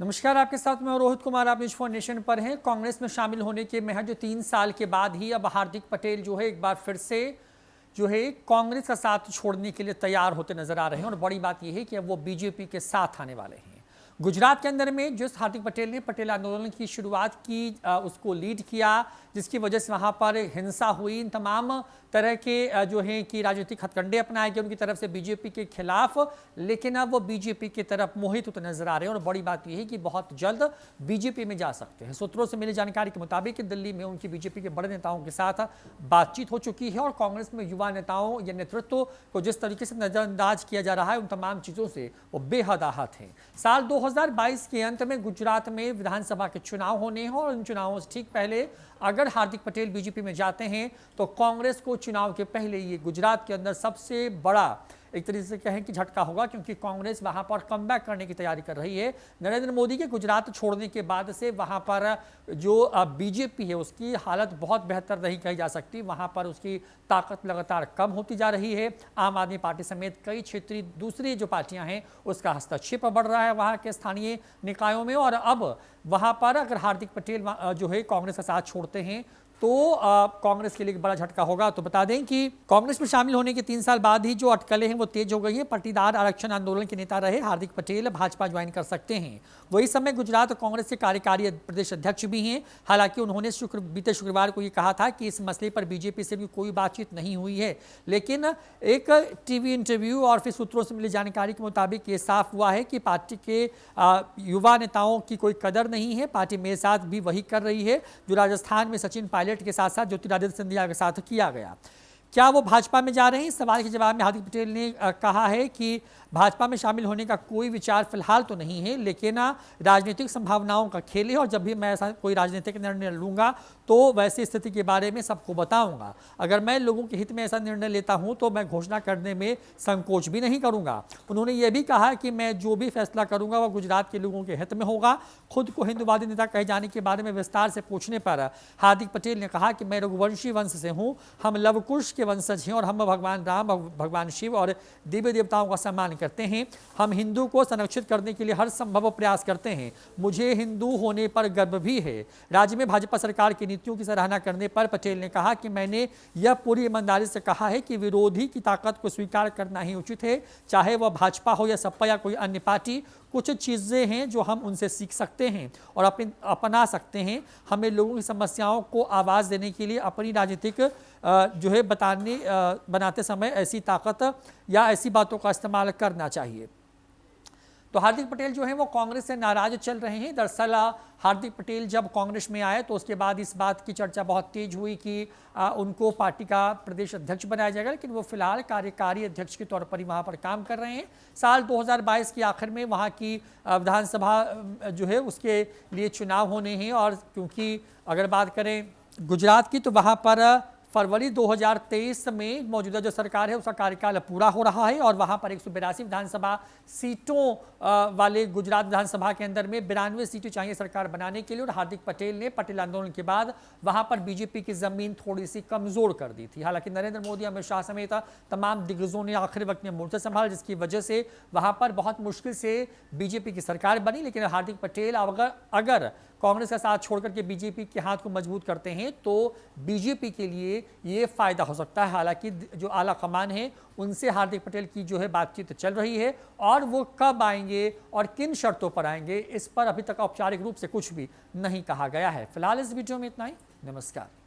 नमस्कार, आपके साथ मैं रोहित कुमार। आप न्यूज 4 नेशन पर हैं। कांग्रेस में शामिल होने के महज 3 साल के बाद ही अब हार्दिक पटेल जो है एक बार फिर से कांग्रेस का साथ छोड़ने के लिए तैयार होते नजर आ रहे हैं और बड़ी बात यह है कि अब वो बीजेपी के साथ आने वाले हैं। गुजरात के अंदर में जिस हार्दिक पटेल ने पटेल आंदोलन की शुरुआत की, उसको लीड किया, जिसकी वजह से वहां पर हिंसा हुई, इन तमाम तरह के जो है कि राजनीतिक हथकंडे अपनाए गए उनकी तरफ से बीजेपी के खिलाफ, लेकिन अब वो बीजेपी की तरफ मोहित होते नजर आ रहे हैं और बड़ी बात यह है कि बहुत जल्द बीजेपी में जा सकते हैं। सूत्रों से मिली जानकारी के मुताबिक दिल्ली में उनकी बीजेपी के बड़े नेताओं के साथ बातचीत हो चुकी है और कांग्रेस में युवा नेताओं या नेतृत्व को जिस तरीके से नजरअंदाज किया जा रहा है, उन तमाम चीजों से वो बेहद आहत हैं। साल 2022 के अंत में गुजरात में विधानसभा के चुनाव होने हैं और उन चुनावों से ठीक पहले अगर हार्दिक पटेल बीजेपी में जाते हैं तो कांग्रेस को चुनाव के पहले ये गुजरात के अंदर सबसे बड़ा एक तरीके से कहें कि झटका होगा, क्योंकि कांग्रेस वहां पर कमबैक करने की तैयारी कर रही है। नरेंद्र मोदी के गुजरात छोड़ने के बाद से वहां पर जो बीजेपी है उसकी हालत बहुत बेहतर नहीं कही जा सकती। वहां पर उसकी ताकत लगातार कम होती जा रही है। आम आदमी पार्टी समेत कई क्षेत्रीय दूसरी जो पार्टियां हैं उसका हस्तक्षेप बढ़ रहा है वहां के स्थानीय निकायों में। और अब वहां पर अगर हार्दिक पटेल जो है कांग्रेस का साथ छोड़ते हैं तो कांग्रेस के लिए एक बड़ा झटका होगा। तो बता दें कि कांग्रेस में शामिल होने के 3 साल बाद ही जो अटकलें हैं वो तेज हो गई हैं। पट्टीदार आरक्षण आंदोलन के नेता रहे हार्दिक पटेल भाजपा ज्वाइन कर सकते हैं। वही समय गुजरात कांग्रेस के कार्यकारी प्रदेश अध्यक्ष भी हैं। हालांकि उन्होंने बीते शुक्रवार को ये कहा था कि इस मसले पर बीजेपी से भी कोई बातचीत नहीं हुई है, लेकिन एक टीवी इंटरव्यू और फिर सूत्रों से मिली जानकारी के मुताबिक ये साफ हुआ है कि पार्टी के युवा नेताओं की कोई कदर नहीं है। पार्टी मेरे साथ भी वही कर रही है जो राजस्थान में सचिन पायलट के साथ साथ ज्योतिरादित्य सिंधिया के साथ किया गया। क्या वो भाजपा में जा रहे हैं? इस सवाल के जवाब में हार्दिक पटेल ने कहा है कि भाजपा में शामिल होने का कोई विचार फिलहाल तो नहीं है, लेकिन राजनीतिक संभावनाओं का खेल है और जब भी मैं ऐसा कोई राजनीतिक निर्णय लूंगा तो वैसी स्थिति के बारे में सबको बताऊंगा। अगर मैं लोगों के हित में ऐसा निर्णय लेता हूं तो मैं घोषणा करने में संकोच भी नहीं करूंगा। उन्होंने ये भी कहा कि मैं जो भी फैसला करूंगा वह गुजरात के लोगों के हित में होगा। खुद को हिंदुवादी नेता कहे जाने के बारे में विस्तार से पूछने पर हार्दिक पटेल ने कहा कि मैं रघुवंशी वंश से हूं, हम लवकुश के वंशज हैं और हम भगवान राम, भगवान शिव और देवी देवताओं का सम्मान करते हैं। हम हिंदू को संरक्षित करने के लिए हर संभव प्रयास करते हैं। मुझे हिंदू होने पर गर्व भी है। राज्य में भाजपा सरकार की नीतियों की सराहना करने पर पटेल ने कहा कि मैंने यह पूरी ईमानदारी से कहा है कि विरोधी की ताकत को स्वीकार करना ही उचित है, चाहे वह भाजपा हो या सपा या कोई अन्य पार्टी। कुछ चीज़ें हैं जो हम उनसे सीख सकते हैं और अपना सकते हैं। हमें लोगों की समस्याओं को आवाज़ देने के लिए अपनी राजनीतिक जो है बनाते समय ऐसी ताकत या ऐसी बातों का इस्तेमाल करना चाहिए। तो हार्दिक पटेल जो है वो कांग्रेस से नाराज चल रहे हैं। दरअसल हार्दिक पटेल जब कांग्रेस में आए तो उसके बाद इस बात की चर्चा बहुत तेज हुई कि उनको पार्टी का प्रदेश अध्यक्ष बनाया जाएगा, लेकिन वो फिलहाल कार्यकारी अध्यक्ष के तौर पर ही वहां पर काम कर रहे हैं। साल 2022 के आखिर में वहां की विधानसभा जो है उसके लिए चुनाव होने हैं और क्योंकि अगर बात करें गुजरात की तो वहां पर फरवरी 2023 में मौजूदा जो सरकार है उसका कार्यकाल पूरा हो रहा है और वहां पर 182 विधानसभा सीटों वाले गुजरात विधानसभा के अंदर में 92 सीटें चाहिए सरकार बनाने के लिए। और हार्दिक पटेल ने पटेल आंदोलन के बाद वहां पर बीजेपी की जमीन थोड़ी सी कमजोर कर दी थी। हालांकि नरेंद्र मोदी, अमित शाह समेत तमाम दिग्गजों ने आखिरी वक्त में मोर्चा संभाला, जिसकी वजह से वहां पर बहुत मुश्किल से बीजेपी की सरकार बनी। लेकिन हार्दिक पटेल अगर कांग्रेस का साथ छोड़कर के बीजेपी के हाथ को मजबूत करते हैं तो बीजेपी के लिए ये फायदा हो सकता है। हालांकि जो आला कमान है उनसे हार्दिक पटेल की जो है बातचीत चल रही है और वो कब आएंगे और किन शर्तों पर आएंगे इस पर अभी तक औपचारिक रूप से कुछ भी नहीं कहा गया है। फिलहाल इस वीडियो में इतना ही। नमस्कार।